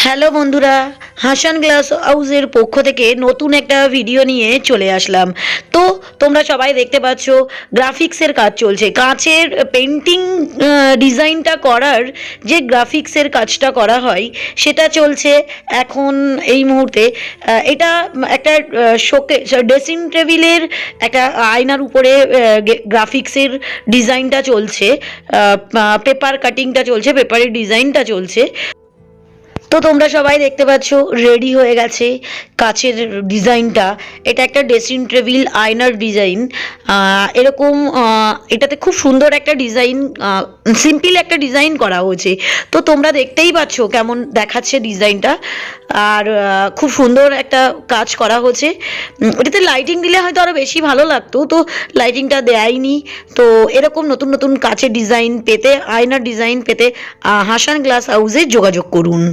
Hello বন্ধুরা, Hasan glass হাউসের পক্ষ থেকে নতুন একটা ভিডিও নিয়ে চলে আসলাম। তো তোমরা সবাই দেখতে পাচ্ছ গ্রাফিক্সের কাজ চলছে, কাঁচের পেন্টিং ডিজাইনটা করার যে গ্রাফিক্সের কাজটা করা হয় সেটা চলছে এখন এই মুহূর্তে। এটা একটা শোকেস, ড্রেসিং টেবিলের একটা আয়নার উপরে গ্রাফিক্সের ডিজাইনটা চলছে, পেপার কাটিংটা চলছে, পেপারের ডিজাইনটা চলছে। তো তোমরা সবাই দেখতে পাচ্ছ রেডি হয়ে গেছে কাচের ডিজাইনটা। এটা একটা ড্রেসিং টেবিল আয়নার ডিজাইন। এরকম এটাতে খুব সুন্দর একটা ডিজাইন, সিম্পল একটা ডিজাইন করা হয়েছে। তো তোমরা দেখতেই পাচ্ছ কেমন দেখাচ্ছে ডিজাইনটা, আর খুব সুন্দর একটা কাজ করা হয়েছে। এটাতে লাইটিং দিলে হয়তো আরও বেশি ভালো লাগতো, তো লাইটিংটা দেয়নি। তো এরকম নতুন নতুন কাচের ডিজাইন পেতে, আয়নার ডিজাইন পেতে হাসান গ্লাস হাউসে যোগাযোগ করুন।